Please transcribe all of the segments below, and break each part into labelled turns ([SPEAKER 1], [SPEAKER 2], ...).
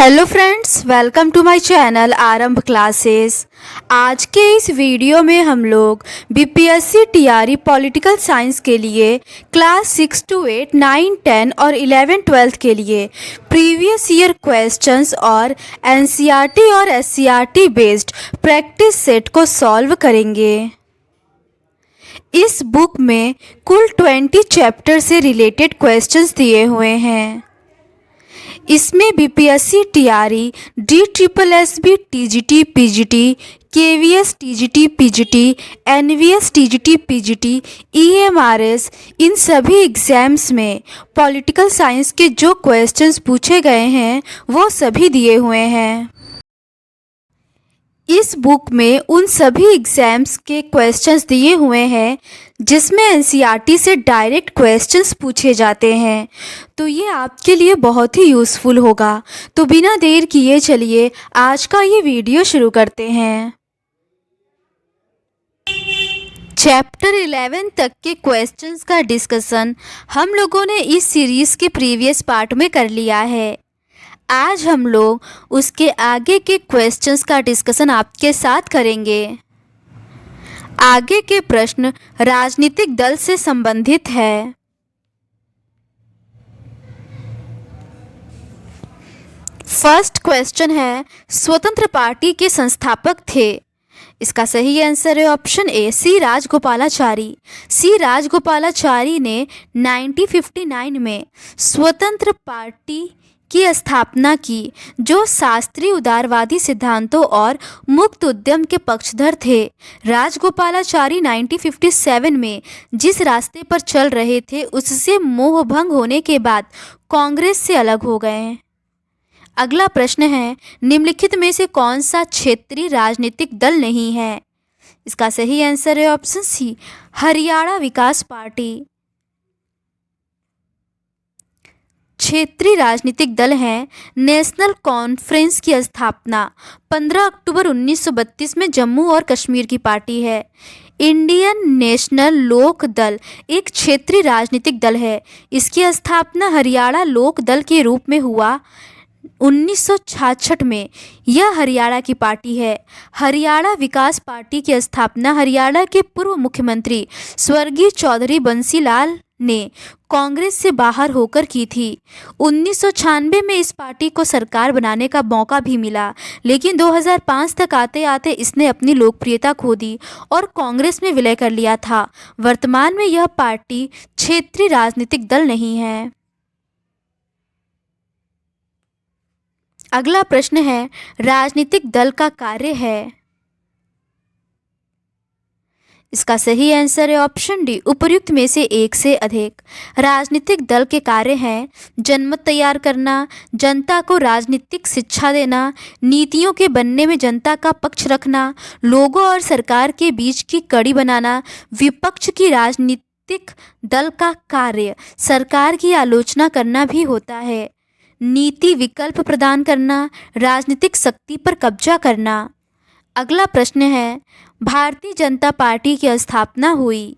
[SPEAKER 1] Hello friends, welcome to my channel Aarambh classes. आज के इस वीडियो में हम लोग बीपीएससी टीआरई पॉलिटिकल साइंस के लिए क्लास 6 to 8, 9, 10 और 11, 12 के लिए प्रीवियस ईयर क्वेश्चंस और एनसीईआरटी और एससीईआरटी बेस्ड प्रैक्टिस सेट को सॉल्व करेंगे। इस बुक में कुल 20 चैप्टर से रिलेटेड क्वेश्चंस दिए हुए हैं। इसमें BPSC TRE, DSSB TGT PGT, KVS TGT PGT, NVS TGT PGT, EMRS इन सभी एग्ज़ाम्स में पॉलिटिकल साइंस के जो क्वेश्चंस पूछे गए हैं वो सभी दिए हुए हैं। इस बुक में उन सभी एग्ज़ाम्स के क्वेश्चंस दिए हुए हैं जिसमें एनसीईआरटी से डायरेक्ट क्वेश्चंस पूछे जाते हैं, तो ये आपके लिए बहुत ही यूज़फुल होगा। तो बिना देर किए चलिए आज का ये वीडियो शुरू करते हैं। चैप्टर 11 तक के क्वेश्चंस का डिस्कशन हम लोगों ने इस सीरीज़ के प्रीवियस पार्ट में कर लिया है। आज हम लोग उसके आगे के क्वेश्चंस का डिस्कशन आपके साथ करेंगे। आगे के प्रश्न राजनीतिक दल से संबंधित है। फर्स्ट क्वेश्चन है, स्वतंत्र पार्टी के संस्थापक थे। इसका सही आंसर है ऑप्शन ए, सी राजगोपालाचारी। सी राजगोपालाचारी ने 1959 में स्वतंत्र पार्टी की स्थापना की, जो शास्त्रीय उदारवादी सिद्धांतों और मुक्त उद्यम के पक्षधर थे। राजगोपालाचारी 1957 में जिस रास्ते पर चल रहे थे उससे मोहभंग होने के बाद कांग्रेस से अलग हो गए। अगला प्रश्न है, निम्नलिखित में से कौन सा क्षेत्रीय राजनीतिक दल नहीं है? इसका सही आंसर है ऑप्शन सी, हरियाणा विकास पार्टी। क्षेत्रीय राजनीतिक दल है नेशनल कॉन्फ्रेंस की स्थापना 15 अक्टूबर 1932 में जम्मू और कश्मीर की पार्टी है। इंडियन नेशनल लोक दल एक क्षेत्रीय राजनीतिक दल है। इसकी स्थापना हरियाणा लोक दल के रूप में हुआ 1966 में। यह हरियाणा की पार्टी है। हरियाणा विकास पार्टी की स्थापना हरियाणा के पूर्व मुख्यमंत्री स्वर्गीय चौधरी बंसी लाल ने कांग्रेस से बाहर होकर की थी। 1996 में इस पार्टी को सरकार बनाने का मौका भी मिला, लेकिन 2005 तक आते आते इसने अपनी लोकप्रियता खो दी और कांग्रेस में विलय कर लिया था। वर्तमान में यह पार्टी क्षेत्रीय राजनीतिक दल नहीं है। अगला प्रश्न है, राजनीतिक दल का कार्य है। इसका सही आंसर है ऑप्शन डी, उपर्युक्त में से एक से अधिक। राजनीतिक दल के कार्य हैं जनमत तैयार करना, जनता को राजनीतिक शिक्षा देना, नीतियों के बनने में जनता का पक्ष रखना, लोगों और सरकार के बीच की कड़ी बनाना। विपक्ष की राजनीतिक दल का कार्य सरकार की आलोचना करना भी होता है, नीति विकल्प प्रदान करना, राजनीतिक शक्ति पर कब्जा करना। अगला प्रश्न है, भारतीय जनता पार्टी की स्थापना हुई।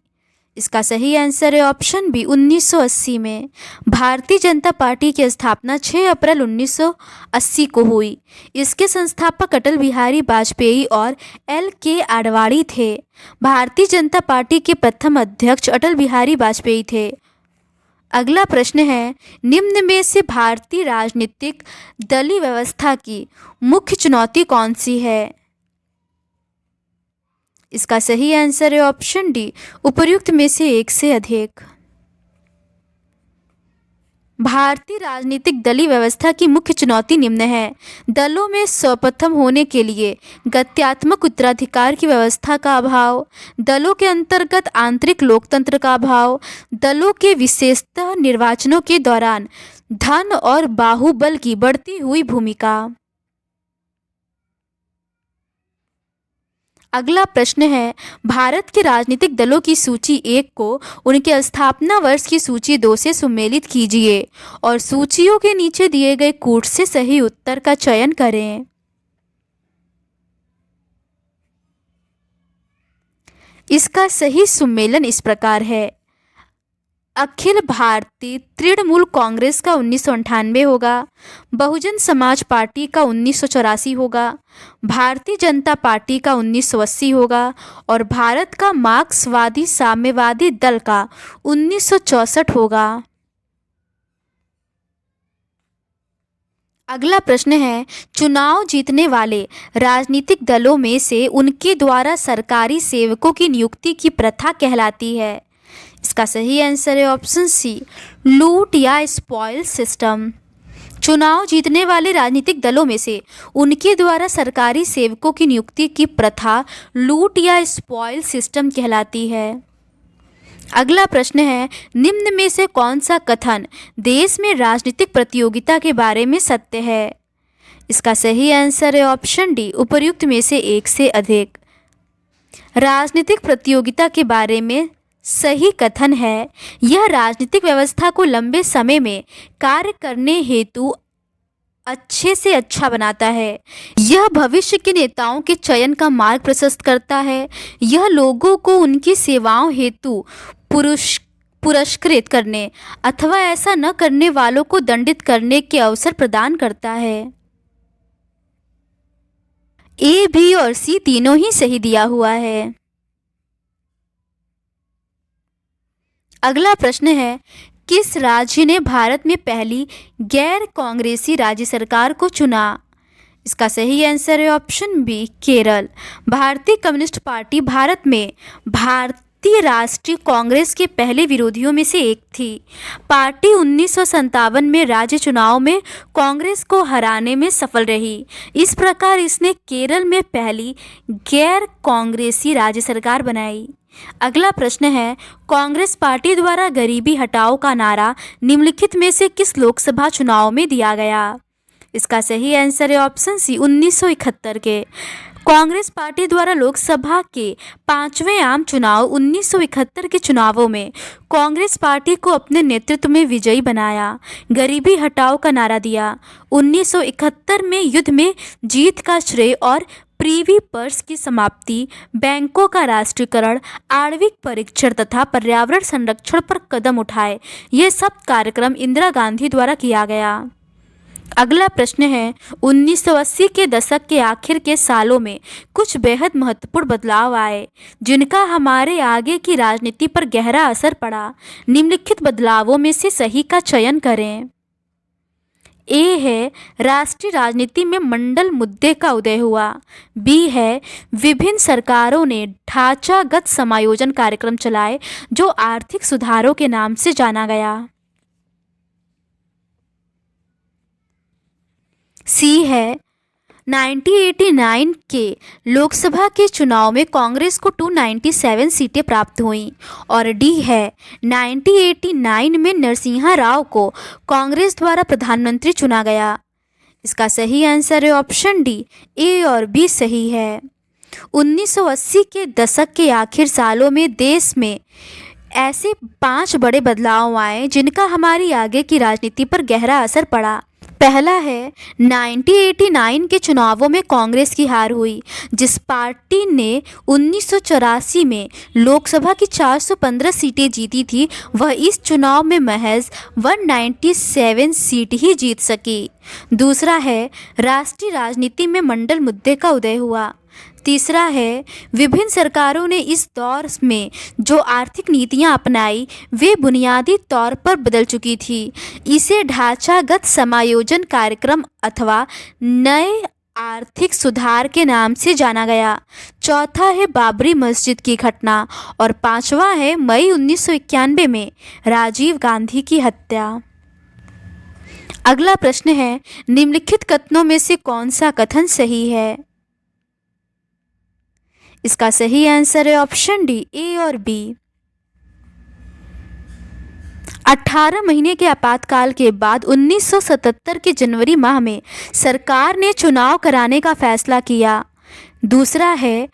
[SPEAKER 1] इसका सही आंसर है ऑप्शन बी, 1980 में। भारतीय जनता पार्टी की स्थापना 6 अप्रैल 1980 को हुई। इसके संस्थापक अटल बिहारी वाजपेयी और LK आडवाणी थे। भारतीय जनता पार्टी के प्रथम अध्यक्ष अटल बिहारी वाजपेयी थे। अगला प्रश्न है, निम्न में से भारतीय राजनीतिक दलीय व्यवस्था की मुख्य चुनौती कौन सी है? इसका सही आंसर है ऑप्शन डी, उपर्युक्त में से एक से अधिक। भारतीय राजनीतिक दलीय व्यवस्था की मुख्य चुनौती निम्न है। दलों में सर्वप्रथम होने के लिए गत्यात्मक उत्तराधिकार की व्यवस्था का अभाव, दलों के अंतर्गत आंतरिक लोकतंत्र का अभाव, दलों के विशेषतः निर्वाचनों के दौरान धन और बाहुबल की बढ़ती हुई भूमिका। अगला प्रश्न है, भारत के राजनीतिक दलों की सूची 1 को उनके स्थापना वर्ष की सूची 2 से सुमेलित कीजिए और सूचियों के नीचे दिए गए कूट से सही उत्तर का चयन करें। इसका सही सुमेलन इस प्रकार है। अखिल भारतीय तृणमूल कांग्रेस का 1998 होगा, बहुजन समाज पार्टी का 1984 होगा, भारतीय जनता पार्टी का 1980 होगा और भारत का मार्क्सवादी साम्यवादी दल का 1964 होगा। अगला प्रश्न है, चुनाव जीतने वाले राजनीतिक दलों में से उनके द्वारा सरकारी सेवकों की नियुक्ति की प्रथा कहलाती है। इसका सही आंसर है ऑप्शन सी, लूट या स्पॉइल सिस्टम। चुनाव जीतने वाले राजनीतिक दलों में से उनके द्वारा सरकारी सेवकों की नियुक्ति की प्रथा लूट या स्पॉइल सिस्टम कहलाती है। अगला प्रश्न है, निम्न में से कौन सा कथन देश में राजनीतिक प्रतियोगिता के बारे में सत्य है? इसका सही आंसर है ऑप्शन डी, उपर्युक्त में से एक से अधिक। राजनीतिक प्रतियोगिता के बारे में सही कथन है, यह राजनीतिक व्यवस्था को लंबे समय में कार्य करने हेतु अच्छे से अच्छा बनाता है। यह भविष्य के नेताओं के चयन का मार्ग प्रशस्त करता है। यह लोगों को उनकी सेवाओं हेतु पुरस्कृत करने अथवा ऐसा न करने वालों को दंडित करने के अवसर प्रदान करता है। ए, बी और सी तीनों ही सही दिया हुआ है। अगला प्रश्न है, किस राज्य ने भारत में पहली गैर कांग्रेसी राज्य सरकार को चुना? इसका सही आंसर है ऑप्शन बी, केरल। भारतीय कम्युनिस्ट पार्टी भारत में भारतीय राष्ट्रीय कांग्रेस के पहले विरोधियों में से एक थी। पार्टी 1957 में राज्य चुनाव में कांग्रेस को हराने में सफल रही। इस प्रकार इसने केरल में पहली गैर कांग्रेसी राज्य सरकार बनाई। अगला प्रश्न है, कांग्रेस पार्टी द्वारा गरीबी हटाओ का नारा निम्नलिखित में से किस लोकसभा चुनाव में दिया गया? इसका सही आंसर है ऑप्शन सी, 1971 के। कांग्रेस पार्टी द्वारा लोकसभा के 5वें आम चुनाव 1971 के चुनावों में कांग्रेस पार्टी को अपने नेतृत्व में विजयी बनाया, गरीबी हटाओ का नारा दिया। 1971 में युद्ध में जीत का श्रेय और प्रीवी पर्स की समाप्ति, बैंकों का राष्ट्रीयकरण, आणविक परीक्षण तथा पर्यावरण संरक्षण पर कदम उठाए, ये सब कार्यक्रम इंदिरा गांधी द्वारा किया गया। अगला प्रश्न है, 1980 के दशक के आखिर के सालों में कुछ बेहद महत्वपूर्ण बदलाव आए जिनका हमारे आगे की राजनीति पर गहरा असर पड़ा। निम्नलिखित बदलावों में से सही का चयन करें। ए है, राष्ट्रीय राजनीति में मंडल मुद्दे का उदय हुआ। बी है, विभिन्न सरकारों ने ढांचागत समायोजन कार्यक्रम चलाए जो आर्थिक सुधारों के नाम से जाना गया। सी है, 1989 के लोकसभा के चुनाव में कांग्रेस को 297 सीटें प्राप्त हुईं। और डी है, 1989 में नरसिम्हा राव को कांग्रेस द्वारा प्रधानमंत्री चुना गया। इसका सही आंसर है ऑप्शन डी, ए और बी सही है। 1980 के दशक के आखिर सालों में देश में ऐसे 5 बड़े बदलाव आए जिनका हमारी आगे की राजनीति पर गहरा असर पड़ा। पहला है, 1989 के चुनावों में कांग्रेस की हार हुई। जिस पार्टी ने 1984 में लोकसभा की 415 सीटें जीती थी, वह इस चुनाव में महज 197 सीट ही जीत सकी। दूसरा है, राष्ट्रीय राजनीति में मंडल मुद्दे का उदय हुआ। तीसरा है, विभिन्न सरकारों ने इस दौर में जो आर्थिक नीतियां अपनाई वे बुनियादी तौर पर बदल चुकी थी। इसे ढांचागत समायोजन कार्यक्रम अथवा नए आर्थिक सुधार के नाम से जाना गया। चौथा है, बाबरी मस्जिद की घटना। और पांचवा है, मई 1991 में राजीव गांधी की हत्या। अगला प्रश्न है, निम्नलिखित कथनों में से कौन सा कथन सही है? इसका सही आंसर है ऑप्शन डी, ए और बी। 18 महीने के आपातकाल के बाद 1977 के जनवरी माह में सरकार ने चुनाव कराने का फैसला किया। दूसरा है,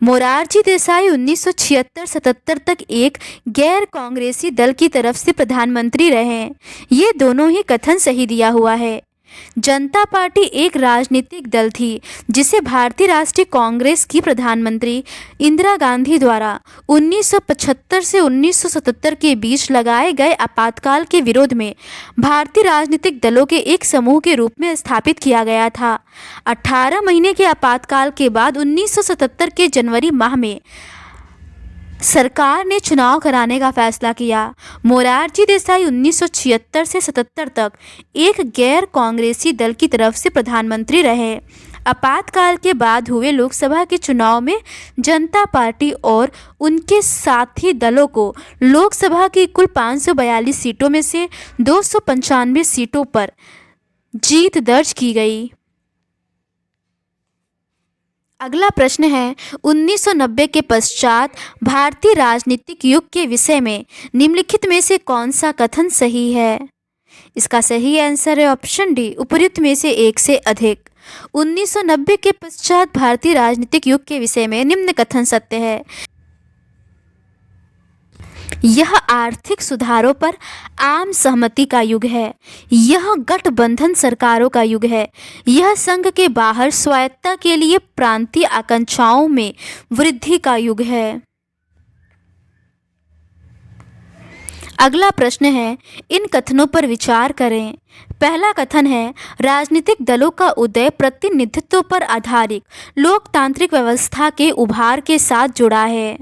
[SPEAKER 1] मोरारजी देसाई 1976-77 तक एक गैर कांग्रेसी दल की तरफ से प्रधानमंत्री रहे। ये दोनों ही कथन सही दिया हुआ है। जनता पार्टी एक राजनीतिक दल थी जिसे भारतीय राष्ट्रीय कांग्रेस की प्रधानमंत्री इंदिरा गांधी द्वारा 1975 से 1977 के बीच लगाए गए आपातकाल के विरोध में भारतीय राजनीतिक दलों के एक समूह के रूप में स्थापित किया गया था। 18 महीने के आपातकाल के बाद 1977 के जनवरी माह में सरकार ने चुनाव कराने का फैसला किया। मोरारजी देसाई 1976 से 77 तक एक गैर कांग्रेसी दल की तरफ से प्रधानमंत्री रहे। आपातकाल के बाद हुए लोकसभा के चुनाव में जनता पार्टी और उनके साथी दलों को लोकसभा की कुल 542 सीटों में से 295 सीटों पर जीत दर्ज की गई। अगला प्रश्न है 1990 के पश्चात भारतीय राजनीतिक युग के विषय में निम्नलिखित में से कौन सा कथन सही है? इसका सही आंसर है ऑप्शन डी, उपर्युक्त में से एक से अधिक। 1990 के पश्चात भारतीय राजनीतिक युग के विषय में निम्न कथन सत्य है। यह आर्थिक सुधारों पर आम सहमति का युग है। यह गठबंधन सरकारों का युग है। यह संघ के बाहर स्वायत्तता के लिए प्रांतीय आकांक्षाओं में वृद्धि का युग है। अगला प्रश्न है इन कथनों पर विचार करें। पहला कथन है राजनीतिक दलों का उदय प्रतिनिधित्व पर आधारित लोकतांत्रिक व्यवस्था के उभार के साथ जुड़ा है।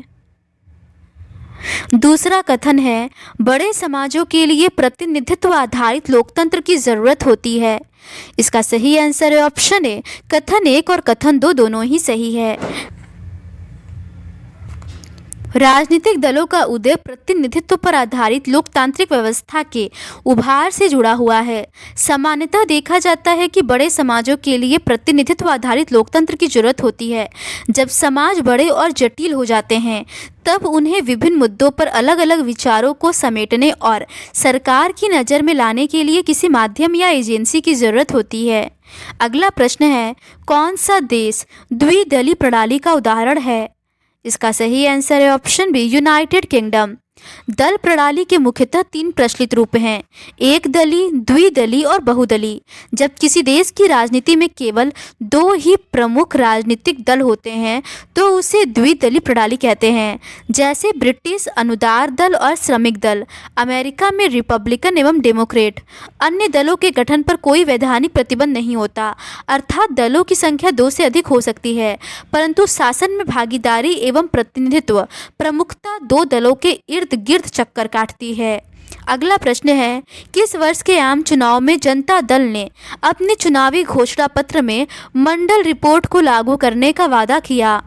[SPEAKER 1] दूसरा कथन है बड़े समाजों के लिए प्रतिनिधित्व आधारित लोकतंत्र की जरूरत होती है। इसका सही आंसर है ऑप्शन ए, कथन 1 और कथन 2 दोनों ही सही है। राजनीतिक दलों का उदय प्रतिनिधित्व पर आधारित लोकतांत्रिक व्यवस्था के उभार से जुड़ा हुआ है। सामान्यतः देखा जाता है कि बड़े समाजों के लिए प्रतिनिधित्व आधारित लोकतंत्र की जरूरत होती है। जब समाज बड़े और जटिल हो जाते हैं तब उन्हें विभिन्न मुद्दों पर अलग अलग विचारों को समेटने और सरकार की नज़र में लाने के लिए किसी माध्यम या एजेंसी की जरूरत होती है। अगला प्रश्न है कौन सा देश द्विदलीय प्रणाली का उदाहरण है? इसका सही आंसर है ऑप्शन बी, यूनाइटेड किंगडम। दल प्रणाली के मुख्यतः 3 प्रचलित रूप हैं, एक दलीय, द्विदलीय और बहुदलीय। जब किसी देश की राजनीति में केवल 2 ही प्रमुख राजनीतिक दल होते हैं तो उसे द्विदलीय प्रणाली कहते हैं, जैसे ब्रिटिश अनुदार दल और श्रमिक दल, अमेरिका में रिपब्लिकन एवं डेमोक्रेट। अन्य दलों के गठन पर कोई वैधानिक प्रतिबंध नहीं होता, अर्थात दलों की संख्या 2 से अधिक हो सकती है, परंतु शासन में भागीदारी एवं प्रतिनिधित्व प्रमुखता 2 दलों के इर्द गिर्द चक्कर काटती है। अगला प्रश्न है किस वर्ष के आम चुनाव में जनता दल ने अपने चुनावी घोषणा पत्र में मंडल रिपोर्ट को लागू करने का वादा किया?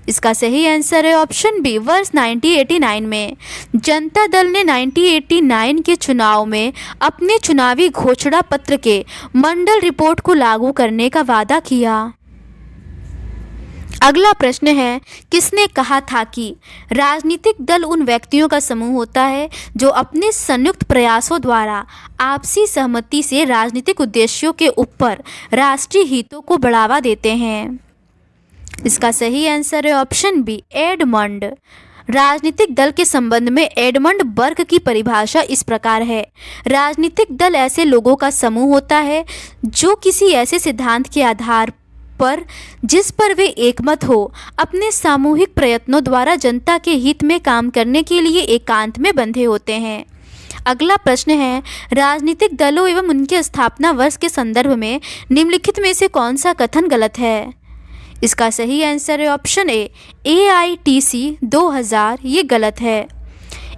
[SPEAKER 1] इसका सही आंसर है ऑप्शन बी, वर्ष 1989 में। जनता दल ने 1989 के चुनाव में अपने चुनावी घोषणा पत्र के मंडल रिपोर्ट को लागू करने का वादा किया। अगला प्रश्न है किसने कहा था कि राजनीतिक दल उन व्यक्तियों का समूह होता है जो अपने संयुक्त प्रयासों द्वारा आपसी सहमति से राजनीतिक उद्देश्यों के ऊपर राष्ट्रीय हितों को बढ़ावा देते हैं? इसका सही आंसर है ऑप्शन बी, एडमंड। राजनीतिक दल के संबंध में एडमंड बर्ग की परिभाषा इस प्रकार है, राजनीतिक दल ऐसे लोगों का समूह होता है जो किसी ऐसे सिद्धांत के आधार पर जिस पर वे एकमत हो अपने सामूहिक प्रयत्नों द्वारा जनता के हित में काम करने के लिए एकांत में बंधे होते हैं। अगला प्रश्न है राजनीतिक दलों एवं उनके स्थापना वर्ष के संदर्भ में निम्नलिखित में से कौन सा कथन गलत है? इसका सही आंसर है ऑप्शन ए, AITC 2000 ये गलत है।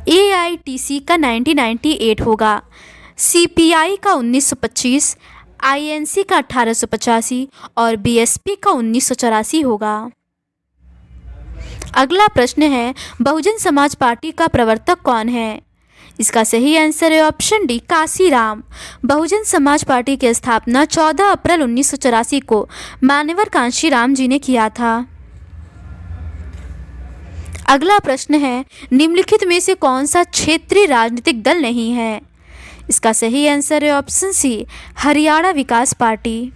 [SPEAKER 1] AITC का 1998 होगा, CPI का 1925, INC का 1885 और BSP का 1984 होगा। अगला प्रश्न है बहुजन समाज पार्टी का प्रवर्तक कौन है? इसका सही आंसर है option D, Kashiram. Bahujan Samaj party की स्थापना 14 अप्रैल 1984 को मान्यवर कांशीराम जी ने किया था। अगला प्रश्न है निम्नलिखित में से कौन सा क्षेत्रीय राजनीतिक दल नहीं है? इसका सही आंसर है ऑप्शन सी, हरियाणा विकास पार्टी।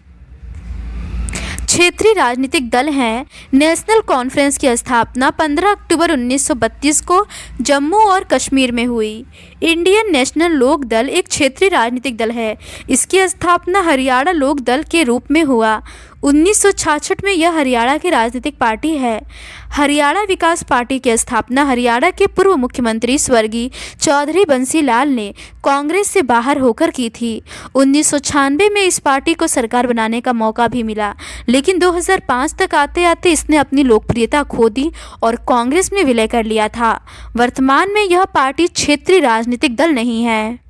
[SPEAKER 1] क्षेत्रीय राजनीतिक दल हैं नेशनल कॉन्फ्रेंस की स्थापना 15 अक्टूबर 1932 को जम्मू और कश्मीर में हुई। इंडियन नेशनल लोक दल एक क्षेत्रीय राजनीतिक दल है। इसकी स्थापना हरियाणा लोक दल के रूप में हुआ। 1966 में यह हरियाणा की राजनीतिक पार्टी है। हरियाणा विकास पार्टी की स्थापना हरियाणा के पूर्व मुख्यमंत्री स्वर्गीय चौधरी बंसी लाल ने कांग्रेस से बाहर होकर की थी। 1996 में इस पार्टी को सरकार बनाने का मौका भी मिला, लेकिन 2005 तक आते आते इसने अपनी लोकप्रियता खो दी और कांग्रेस में विलय कर लिया था। वर्तमान में यह पार्टी क्षेत्रीय राजनीतिक दल नहीं है।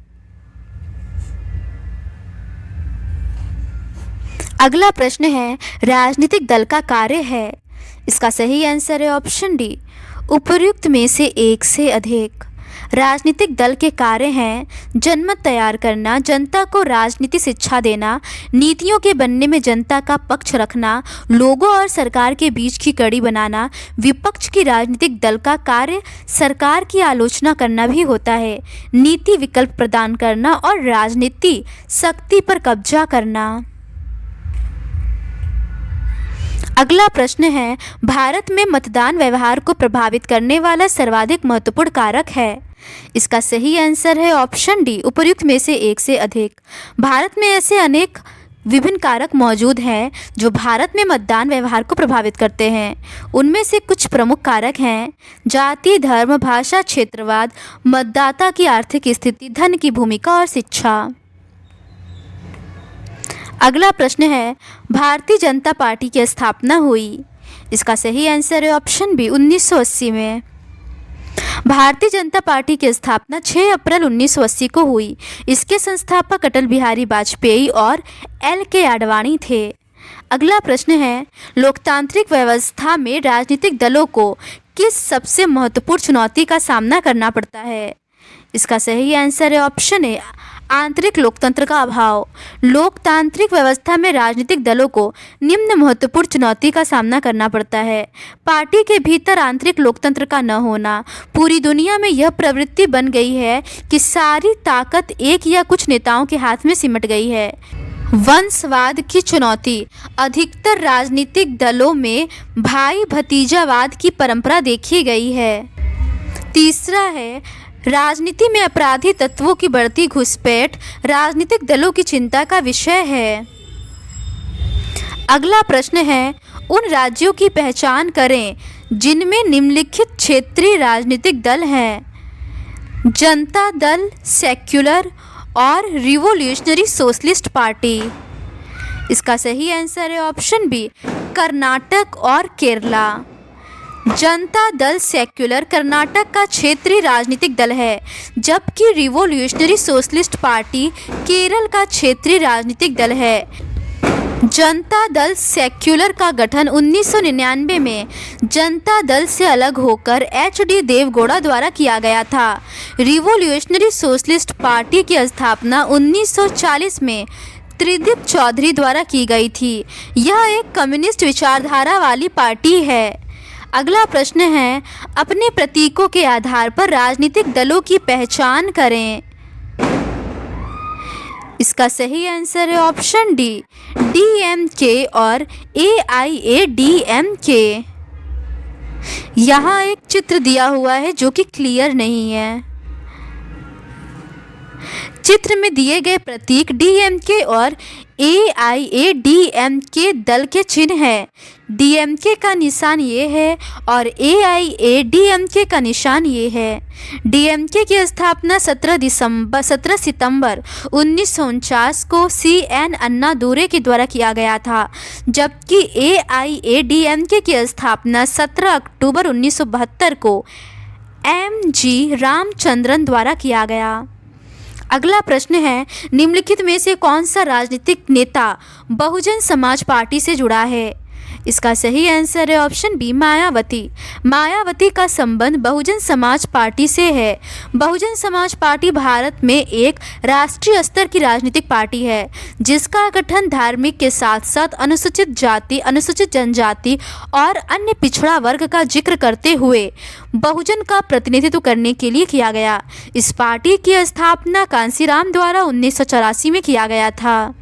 [SPEAKER 1] अगला प्रश्न है, राजनीतिक दल का कार्य है। इसका सही आंसर है ऑप्शन डी, उपर्युक्त में से एक से अधिक। राजनीतिक दल के कार्य हैं जनमत तैयार करना, जनता को राजनीति शिक्षा देना, नीतियों के बनने में जनता का पक्ष रखना, लोगों और सरकार के बीच की कड़ी बनाना। विपक्ष की राजनीतिक दल का कार्य सरकार की आलोचना करना भी होता है, नीति विकल्प प्रदान करना और राजनीति शक्ति पर कब्जा करना। अगला प्रश्न है, भारत में मतदान व्यवहार को प्रभावित करने वाला सर्वाधिक महत्वपूर्ण कारक है। इसका सही आंसर है ऑप्शन डी, उपर्युक्त में से एक से अधिक। भारत में ऐसे अनेक विभिन्न कारक मौजूद हैं जो भारत में मतदान व्यवहार को प्रभावित करते हैं। उनमें से कुछ प्रमुख कारक हैं जाति, धर्म, भाषा, क्षेत्रवाद, मतदाता की आर्थिक स्थिति, धन की भूमिका और शिक्षा। अगला प्रश्न है, भारतीय जनता पार्टी की स्थापना हुई। इसका सही आंसर है ऑप्शन बी, 1980 में। भारतीय जनता पार्टी की स्थापना 6 अप्रैल 1980 को हुई। इसके संस्थापक अटल बिहारी वाजपेयी और LK आडवाणी थे। अगला प्रश्न है, लोकतांत्रिक व्यवस्था में राजनीतिक दलों को किस सबसे महत्वपूर्ण चुनौती का सामना करना पड़ता है। इसका सही आंसर है ऑप्शन ए, आंतरिक लोकतंत्र का अभाव। लोकतांत्रिक व्यवस्था में राजनीतिक दलों को निम्न महत्वपूर्ण चुनौती का सामना करना पड़ता है। पार्टी के भीतर आंतरिक लोकतंत्र का न होना। पूरी दुनिया में यह प्रवृत्ति बन गई है कि सारी ताकत एक या कुछ नेताओं के हाथ में सिमट गई है। वंशवाद की चुनौती। अधिकतर राजनीतिक दलों में भाई भतीजावाद की परंपरा देखी गई है। तीसरा है, राजनीति में अपराधी तत्वों की बढ़ती घुसपैठ राजनीतिक दलों की चिंता का विषय है। अगला प्रश्न है, उन राज्यों की पहचान करें जिनमें निम्नलिखित क्षेत्रीय राजनीतिक दल हैं। जनता दल, सेक्युलर और रिवोल्यूशनरी सोशलिस्ट पार्टी। इसका सही आंसर है ऑप्शन बी, कर्नाटक और केरला। जनता दल सेक्युलर कर्नाटक का क्षेत्रीय राजनीतिक दल है, जबकि रिवोल्यूशनरी सोशलिस्ट पार्टी केरल का क्षेत्रीय राजनीतिक दल है। जनता दल सेक्युलर का गठन 1999 में जनता दल से अलग होकर HD देवगौड़ा द्वारा किया गया था। रिवोल्यूशनरी सोशलिस्ट पार्टी की स्थापना 1940 में त्रिदिप चौधरी द्वारा की गई थी। यह एक कम्युनिस्ट विचारधारा वाली पार्टी है। अगला प्रश्न है, अपने प्रतीकों के आधार पर राजनीतिक दलों की पहचान करें। इसका सही आंसर है ऑप्शन डी, DMK और AIADMK। यहाँ एक चित्र दिया हुआ है जो कि क्लियर नहीं है। चित्र में दिए गए प्रतीक DMK और AIADMK दल के चिन्ह है। DMK का निशान ये है और AIADMK का निशान ये है। DMK की स्थापना 17 सितंबर 1949 को CN अन्ना दुरे के द्वारा किया गया था, जबकि AIADMK की स्थापना 17 अक्टूबर 1972 को MG रामचंद्रन द्वारा किया गया। अगला प्रश्न है, निम्नलिखित में से कौन सा राजनीतिक नेता बहुजन समाज पार्टी से जुड़ा है। इसका सही आंसर है ऑप्शन बी, मायावती। मायावती का संबंध बहुजन समाज पार्टी से है। बहुजन समाज पार्टी भारत में एक राष्ट्रीय स्तर की राजनीतिक पार्टी है, जिसका गठन धार्मिक के साथ साथ अनुसूचित जाति, अनुसूचित जनजाति और अन्य पिछड़ा वर्ग का जिक्र करते हुए बहुजन का प्रतिनिधित्व करने के लिए किया गया। इस पार्टी की स्थापना कांसीराम द्वारा 1984 में किया गया था।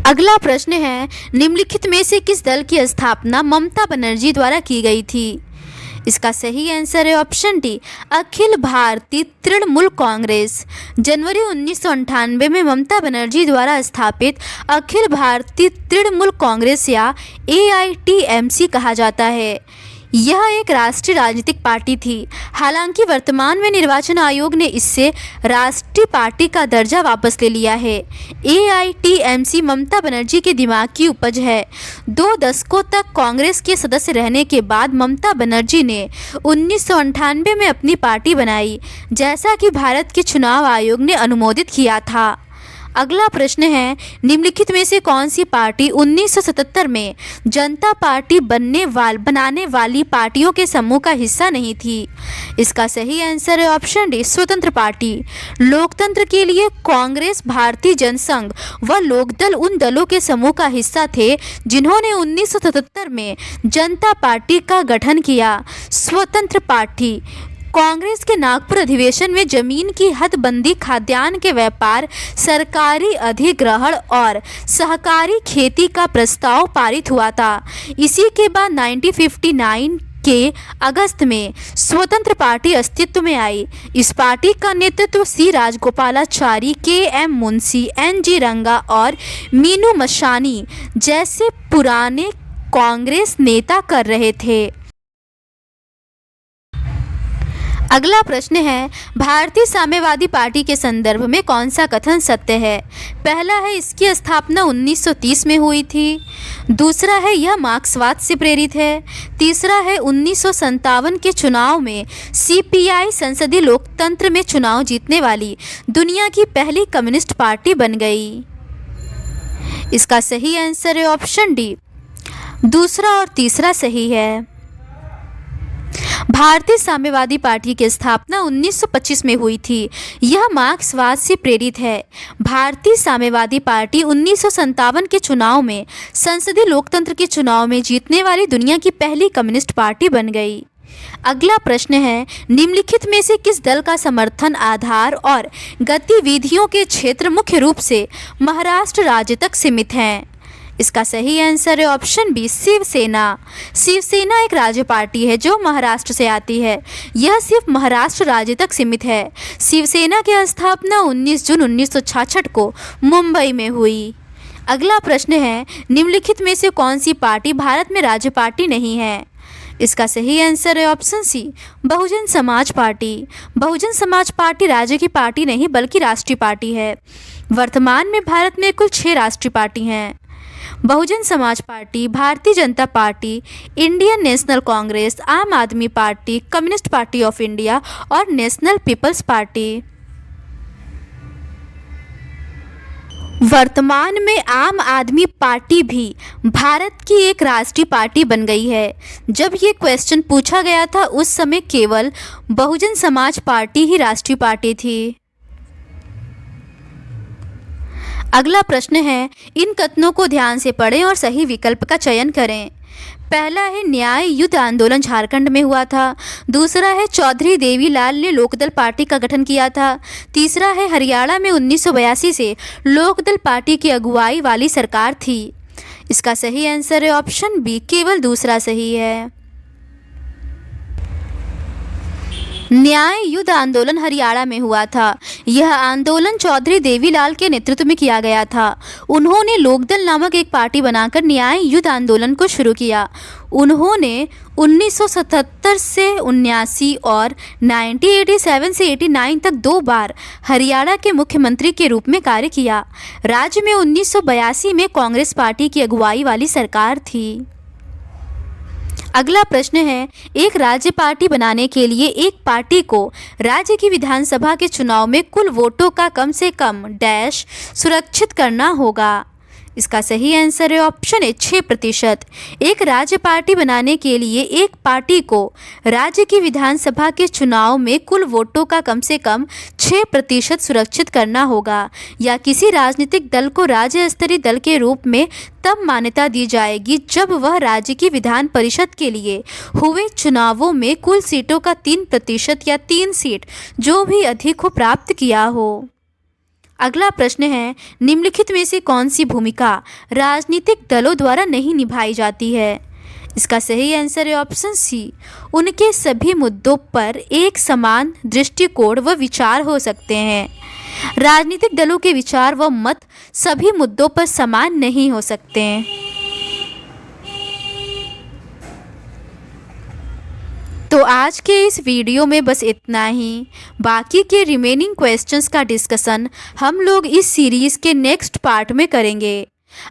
[SPEAKER 1] अगला प्रश्न है, निम्नलिखित में से किस दल की स्थापना ममता बनर्जी द्वारा की गई थी। इसका सही आंसर है ऑप्शन डी, अखिल भारतीय तृणमूल कांग्रेस। जनवरी 1998 में ममता बनर्जी द्वारा स्थापित अखिल भारतीय तृणमूल कांग्रेस या AITMC कहा जाता है। यह एक राष्ट्रीय राजनीतिक पार्टी थी। हालांकि वर्तमान में निर्वाचन आयोग ने इससे राष्ट्रीय पार्टी का दर्जा वापस ले लिया है। AITMC ममता बनर्जी के दिमाग की उपज है। 2 दशकों तक कांग्रेस के सदस्य रहने के बाद ममता बनर्जी ने 1998 में अपनी पार्टी बनाई, जैसा कि भारत के चुनाव आयोग ने अनुमोदित किया था। अगला प्रश्न है, निम्नलिखित में से कौन सी पार्टी 1977 में जनता पार्टी बनाने वाली पार्टियों के समूह का हिस्सा नहीं थी? इसका सही आंसर है ऑप्शन डी, स्वतंत्र पार्टी। लोकतंत्र के लिए कांग्रेस, भारतीय जनसंघ व लोकदल उन दलों के समूह का हिस्सा थे जिन्होंने 1977 में जनता पार्टी का गठन किया। स्वतंत्र पार्टी कांग्रेस के नागपुर अधिवेशन में जमीन की हदबंदी, खाद्यान्न के व्यापार, सरकारी अधिग्रहण और सहकारी खेती का प्रस्ताव पारित हुआ था। इसी के बाद 1959 के अगस्त में स्वतंत्र पार्टी अस्तित्व में आई। इस पार्टी का नेतृत्व C Rajagopalachari, KM Munshi, NG रंगा और मीनू मशानी जैसे पुराने कांग्रेस नेता कर रहे थे। अगला प्रश्न है, भारतीय साम्यवादी पार्टी के संदर्भ में कौन सा कथन सत्य है? पहला है, इसकी स्थापना 1930 में हुई थी। दूसरा है, यह मार्क्सवाद से प्रेरित है। तीसरा है, 1957 के चुनाव में CPI संसदीय लोकतंत्र में चुनाव जीतने वाली दुनिया की पहली कम्युनिस्ट पार्टी बन गई। इसका सही आंसर है ऑप्शन डी, दूसरा और तीसरा सही है। भारतीय साम्यवादी पार्टी की स्थापना 1925 में हुई थी। यह मार्क्सवाद से प्रेरित है। भारतीय साम्यवादी पार्टी 1957 के चुनाव में संसदीय लोकतंत्र के चुनाव में जीतने वाली दुनिया की पहली कम्युनिस्ट पार्टी बन गई। अगला प्रश्न है, निम्नलिखित में से किस दल का समर्थन, आधार और गतिविधियों के क्षेत्र मुख्य रूप से महाराष्ट्र राज्य तक सीमित हैं? इसका सही आंसर है ऑप्शन बी, शिवसेना। शिवसेना एक राज्य पार्टी है जो महाराष्ट्र से आती है। यह सिर्फ महाराष्ट्र राज्य तक सीमित है। शिवसेना की स्थापना 19 जून 1966 को मुंबई में हुई। अगला प्रश्न है, निम्नलिखित में से कौन सी पार्टी भारत में राज्य पार्टी नहीं है? इसका सही आंसर है option C, Bahujan Samaj party. Bahujan Samaj party राज्य की पार्टी नहीं बल्कि राष्ट्रीय पार्टी है। वर्तमान में भारत में कुल 6 राष्ट्रीय पार्टी हैं। Bahujan Samaj party, Bharatiya Janata party, Indian national Congress, आम आदमी party, communist party of India और नेशनल पीपल्स पार्टी। वर्तमान में आम आदमी पार्टी भी भारत की एक राष्ट्रीय पार्टी बन गई है। जब ये क्वेश्चन पूछा गया था उस समय केवल बहुजन समाज पार्टी ही राष्ट्रीय पार्टी थी। अगला प्रश्न है, इन कथनों को ध्यान से पढ़ें और सही विकल्प का चयन करें। पहला है, न्याय युद्ध आंदोलन झारखंड में हुआ था। दूसरा है, चौधरी देवीलाल ने लोकदल पार्टी का गठन किया था। तीसरा है, हरियाणा में 1982 से लोकदल पार्टी की अगुवाई वाली सरकार थी। इसका सही आंसर है ऑप्शन बी, केवल दूसरा सही है। न्याय युद्ध आंदोलन हरियाणा में हुआ था। यह आंदोलन चौधरी देवीलाल के नेतृत्व में किया गया था। उन्होंने लोकदल नामक एक पार्टी बनाकर न्याय युद्ध आंदोलन को शुरू किया। उन्होंने 1977 से 79 और 1987 से 89 तक 2 बार हरियाणा के मुख्यमंत्री के रूप में कार्य किया। राज्य में 1982 में कांग्रेस पार्टी की अगुवाई वाली सरकार थी। अगला प्रश्न है, एक राज्य पार्टी बनाने के लिए एक पार्टी को राज्य की विधानसभा के चुनाव में कुल वोटों का कम से कम डैश सुरक्षित करना होगा। इसका सही आंसर है ऑप्शन ए, 6%। एक राज्य पार्टी बनाने के लिए एक पार्टी को राज्य की विधानसभा के चुनाव में कुल वोटों का कम से कम 6% सुरक्षित करना होगा, या किसी राजनीतिक दल को राज्य स्तरीय दल के रूप में तब मान्यता दी जाएगी जब वह राज्य की विधान परिषद के लिए हुए चुनावों में कुल सीटों का 3% या 3 सीट जो भी अधिक हो प्राप्त किया हो। अगला प्रश्न है, निम्नलिखित में से कौन सी भूमिका राजनीतिक दलों द्वारा नहीं निभाई जाती है? इसका सही आंसर है ऑप्शन सी। उनके सभी मुद्दों पर एक समान दृष्टिकोण व विचार हो सकते हैं। राजनीतिक दलों के विचार व मत सभी मुद्दों पर समान नहीं हो सकते हैं। तो आज के इस वीडियो में बस इतना ही। बाकी के रिमेनिंग क्वेश्चंस का डिस्कशन हम लोग इस सीरीज़ के नेक्स्ट पार्ट में करेंगे।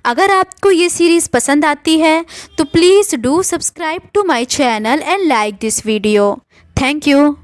[SPEAKER 1] अगर आपको ये सीरीज़ पसंद आती है तो please do subscribe to my channel and like this video. Thank you.